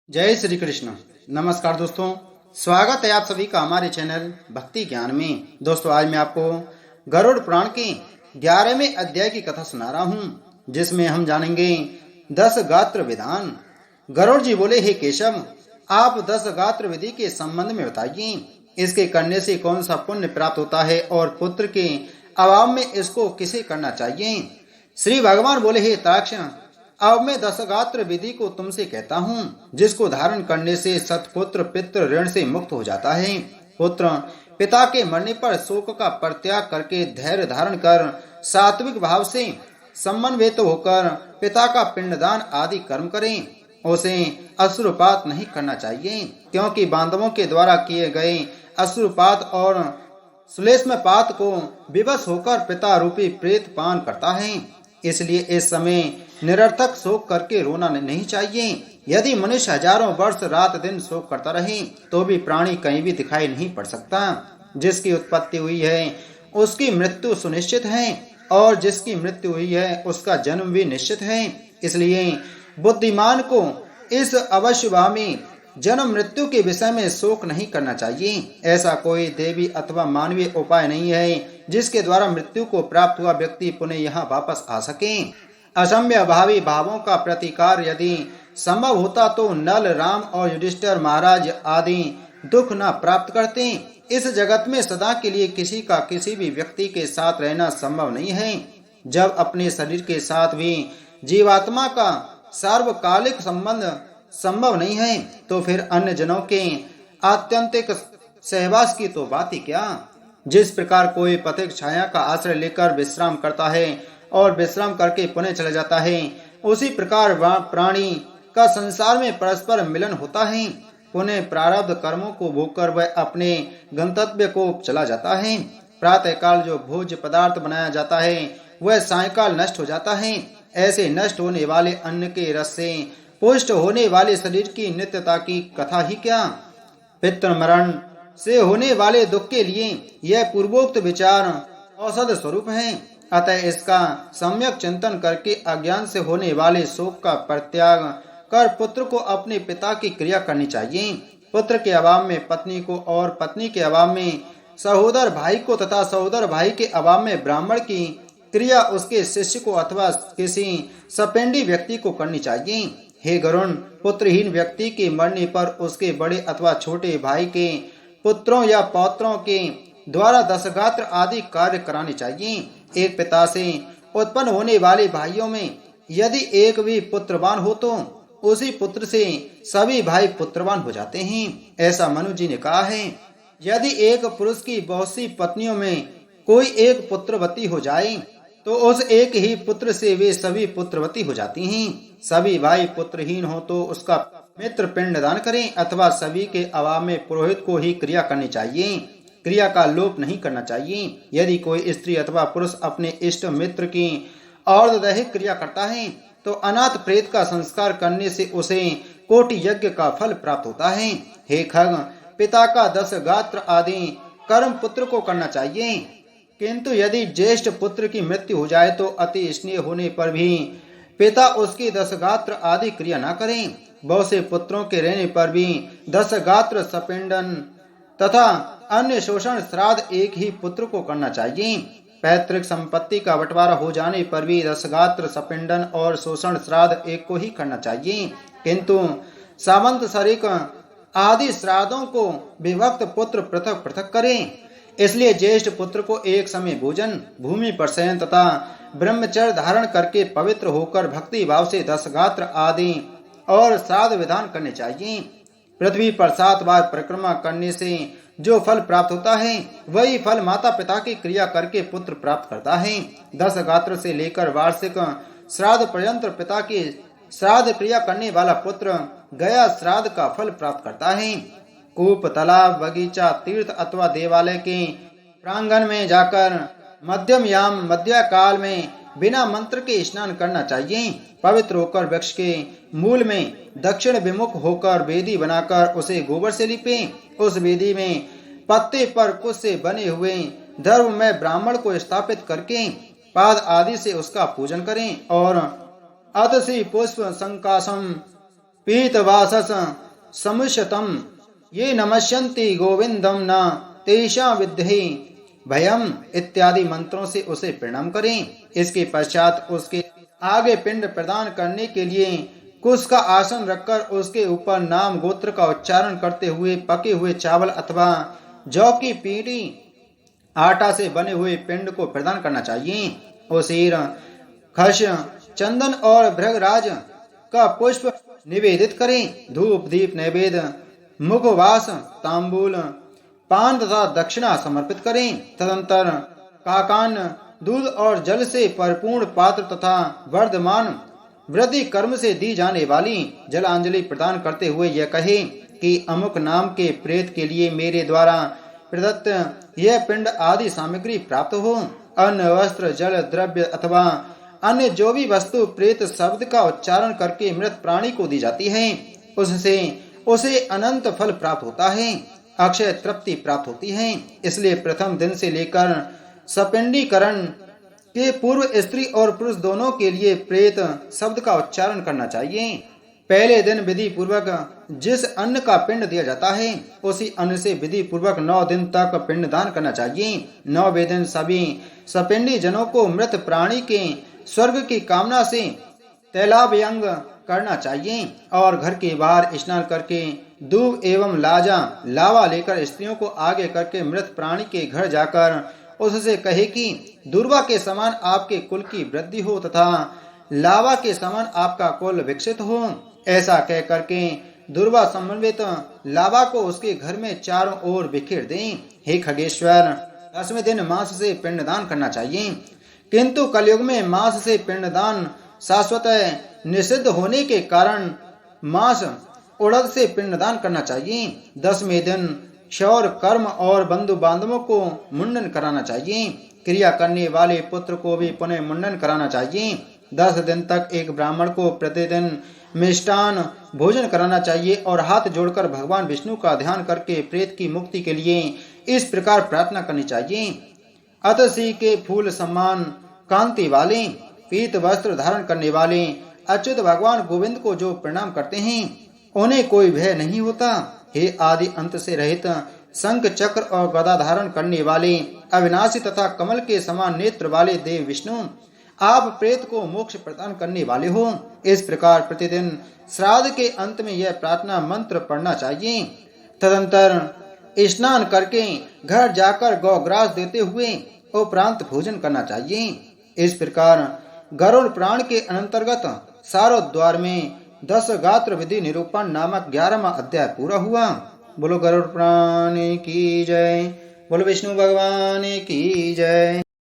जय श्री कृष्ण। नमस्कार दोस्तों, स्वागत है आप सभी का हमारे चैनल भक्ति ज्ञान में। दोस्तों, आज मैं आपको गरुड़ पुराण के 11वें अध्याय की कथा सुना रहा हूँ, जिसमें हम जानेंगे 10 गात्र विधान। गरुड़ जी बोले, हे केशव, आप 10 गात्र विधि के संबंध में बताइए। इसके करने से कौन सा पुण्य प्राप्त होता है और पुत्र के अभाव में इसको किसे करना चाहिए। श्री भगवान बोले, हे ताक्ष, अब मैं 10 गात्र विधि को तुमसे कहता हूँ, जिसको धारण करने से सतपुत्र पितृ ऋण से मुक्त हो जाता है। पुत्र पिता के मरने पर शोक का परित्याग करके धैर्य धारण कर सात्विक भाव से समन्वित होकर पिता का पिंडदान आदि कर्म करें। उसे अश्रुपात नहीं करना चाहिए, क्योंकि बांधवों के द्वारा किए गए अश्रुपात और श्लेष्मपात को विवश होकर पिता रूपी प्रेत पान करता है। इसलिए इस समय निरर्थक शोक करके रोना नहीं चाहिए। यदि मनुष्य हजारों वर्ष रात दिन शोक करता रहे तो भी प्राणी कहीं भी दिखाई नहीं पड़ सकता। जिसकी उत्पत्ति हुई है उसकी मृत्यु सुनिश्चित है, और जिसकी मृत्यु हुई है उसका जन्म भी निश्चित है। इसलिए बुद्धिमान को इस अवश्यगामी जन्म मृत्यु के विषय में शोक नहीं करना चाहिए। ऐसा कोई देवी अथवा मानवीय उपाय नहीं है जिसके द्वारा मृत्यु को प्राप्त हुआ व्यक्ति पुनः यहाँ वापस आ सके। असम्य भावी भावों का प्रतिकार यदि संभव होता तो नल, राम और युधिष्ठिर महाराज आदि दुख न प्राप्त करते। इस जगत में सदा के लिए किसी का किसी भी व्यक्ति के साथ रहना संभव नहीं है। जब अपने शरीर के साथ भी जीवात्मा का सार्वकालिक संबंध संभव नहीं है तो फिर अन्य जनों के आत्यंतिक सहवास की तो बात ही क्या। जिस प्रकार कोई पथिक छाया का आश्रय लेकर विश्राम करता है और विश्राम करके पुनः चला जाता है, उसी प्रकार प्राणी का संसार में परस्पर मिलन होता है। पुनः प्रारब्ध कर्मों को भोगकर वह अपने गंतव्य को चला जाता है। प्रातः काल जो भोज्य पदार्थ बनाया जाता है वह सायंकाल नष्ट हो जाता है। ऐसे नष्ट होने वाले अन्न के रस से पुष्ट होने वाले शरीर की नित्यता की कथा ही क्या। पितृ मरण से होने वाले दुख के लिए यह पूर्वोक्त विचार औषध स्वरूप है। अतः इसका सम्यक चिंतन करके अज्ञान से होने वाले शोक का परित्याग कर पुत्र को अपने पिता की क्रिया करनी चाहिए। पुत्र के अभाव में पत्नी को और पत्नी के अभाव में सहोदर भाई को तथा सहोदर भाई के अभाव में ब्राह्मण की क्रिया उसके शिष्य को अथवा किसी सपेंडी व्यक्ति को करनी चाहिए। हे गरुण, पुत्रहीन व्यक्ति के मरने पर उसके बड़े अथवा छोटे भाई के पुत्रों या पौत्रों के द्वारा 10 गात्र आदि कार्य कराने चाहिए। एक पिता से उत्पन्न होने वाले भाइयों में यदि एक भी पुत्रवान हो तो उसी पुत्र से सभी भाई पुत्रवान हो जाते हैं। ऐसा मनु जी ने कहा है। यदि एक पुरुष की बहुत सी पत्नियों में कोई एक पुत्रवती हो जाए तो उस एक ही पुत्र से वे सभी पुत्रवती हो जाती हैं। सभी भाई पुत्रहीन हो तो उसका मित्र पिंडदान करें, अथवा सभी के अभाव में पुरोहित को ही क्रिया करनी चाहिए। क्रिया का लोप नहीं करना चाहिए। यदि कोई स्त्री अथवा पुरुष अपने इष्ट मित्र की और्धदैहिक क्रिया करता है तो अनाथ प्रेत का संस्कार करने से उसे कोटि यज्ञ का फल प्राप्त होता है। हे खग, पिता का 10 गात्र आदि कर्म पुत्र को करना चाहिए, किंतु यदि ज्येष्ठ पुत्र की मृत्यु हो जाए तो अति स्नेह होने पर भी पिता उसकी 10 गात्र आदि क्रिया न करें। बहुत से पुत्रों के रहने पर भी 10 गात्र सपिंडन तथा अन्य शोषण श्राद्ध एक ही पुत्र को करना चाहिए। पैतृक संपत्ति का बंटवारा हो जाने पर भी 10 गात्र सपिंडन और शोषण श्राद्ध एक को ही करना चाहिए, किंतु सामंत सरिक आदि श्राद्धों को विभक्त पुत्र पृथक पृथक करें। इसलिए ज्येष्ठ पुत्र को एक समय भोजन, भूमि पर शयन तथा ब्रह्मचर्य धारण करके पवित्र होकर भक्ति भाव से 10 गात्र आदि और श्राद्ध विधान करने चाहिए। पृथ्वी पर 7 बार परिक्रमा करने से जो फल प्राप्त होता है वही फल माता पिता की क्रिया करके पुत्र प्राप्त करता है। 10 गात्र से लेकर वार्षिक श्राद्ध पर्यंत पिता की श्राद्ध क्रिया करने वाला पुत्र गया श्राद्ध का फल प्राप्त करता है। कूप, तालाब, बगीचा, तीर्थ अथवा देवालय के प्रांगण में जाकर मध्यम याम मध्य काल में बिना मंत्र के स्नान करना चाहिए। पवित्र होकर वृक्ष के मूल में दक्षिण विमुख होकर वेदी बनाकर उसे गोबर से लिपे। उस वेदी में पत्ते पर कुश से बने हुए धर्म में ब्राह्मण को स्थापित करके पाद आदि से उसका पूजन करें और अतसी पुष्प संकाशम पीतवासस समुष्यतम ये नमस्यन्ति गोविंदम न तेषा विद्धि भयम इत्यादि मंत्रों से उसे प्रणाम करें। इसके पश्चात उसके आगे पिंड प्रदान करने के लिए कुश का आसन रखकर उसके ऊपर नाम गोत्र का उच्चारण करते हुए पके हुए चावल अथवा जौ की पीढ़ी आटा से बने हुए पिंड को प्रदान करना चाहिए। उसीर खश चंदन और भृगराज का पुष्प निवेदित करें। धूप दीप नैवेद्य मुखवास तांबूल पान तथा दक्षिणा समर्पित करें। तदंतर काकान दूध और जल से परिपूर्ण पात्र तथा वर्धमान वृद्धि कर्म से दी जाने वाली जलांजलि प्रदान करते हुए यह कहे कि अमुक नाम के प्रेत के लिए मेरे द्वारा प्रदत्त यह पिंड आदि सामग्री प्राप्त हो। अन्न वस्त्र जल द्रव्य अथवा अन्य जो भी वस्तु प्रेत शब्द का उच्चारण करके मृत प्राणी को दी जाती है उससे उसे अनंत फल प्राप्त होता है, अक्षय तृप्ति प्राप्त होती है। इसलिए प्रथम दिन से लेकर सपिंडीकरण के पूर्व स्त्री और पुरुष दोनों के लिए प्रेत शब्द का उच्चारण करना चाहिए। पहले दिन विधि पूर्वक जिस अन्न का पिंड दिया जाता है उसी अन्न से विधि पूर्वक 9 दिन तक पिंड दान करना चाहिए। 9वें दिन सभी सपिंडी जनों को मृत प्राणी के स्वर्ग की कामना से तैलाभ्यंग करना चाहिए और घर के बाहर स्नान करके दूब एवं लावा लेकर स्त्रियों को आगे करके मृत प्राणी के घर जाकर उससे कहे कि दुर्वा के समान आपके कुल की वृद्धि हो तथा लावा के समान आपका कुल विकसित हो। ऐसा कह करके दुर्वा समन्वित लावा को उसके घर में चारों ओर बिखेर दें। हे खगेश्वर, 10वें दिन मांस से पिंडदान करना चाहिए, किंतु कलयुग में मांस से पिंडदान शाश्वत निषिद्ध होने के कारण मांस उड़द से पिंडदान करना चाहिए। 10वें दिन क्षौर कर्म और बंधु बांधवों को मुंडन कराना चाहिए। क्रिया करने वाले पुत्र को भी पुनः मुंडन कराना चाहिए। 10 दिन तक एक ब्राह्मण को प्रतिदिन मिष्टान भोजन कराना चाहिए और हाथ जोड़कर भगवान विष्णु का ध्यान करके प्रेत की मुक्ति के लिए इस प्रकार प्रार्थना करनी चाहिए। अतसी के फूल सम्मान कांति वाले पीत वस्त्र धारण करने वाले अच्युत भगवान गोविंद को जो प्रणाम करते हैं उन्हें कोई भय नहीं होता। हे आदि अंत से रहित शंख चक्र और गदा धारण करने वाले अविनाशी तथा कमल के समान नेत्र वाले देव विष्णु, आप प्रेत को मोक्ष प्रदान करने वाले हो। इस प्रकार प्रतिदिन श्राद्ध के अंत में यह प्रार्थना मंत्र पढ़ना चाहिए। तदंतर स्नान करके घर जाकर गौग्रास देते हुए उपरांत भोजन करना चाहिए। इस प्रकार गरुड़ पुराण के अंतर्गत सारोद्वार में 10 गात्र विधि निरूपण नामक 11वां अध्याय पूरा हुआ। बोलो गरुड़ पुराण की जय, बोलो विष्णु भगवान की जय।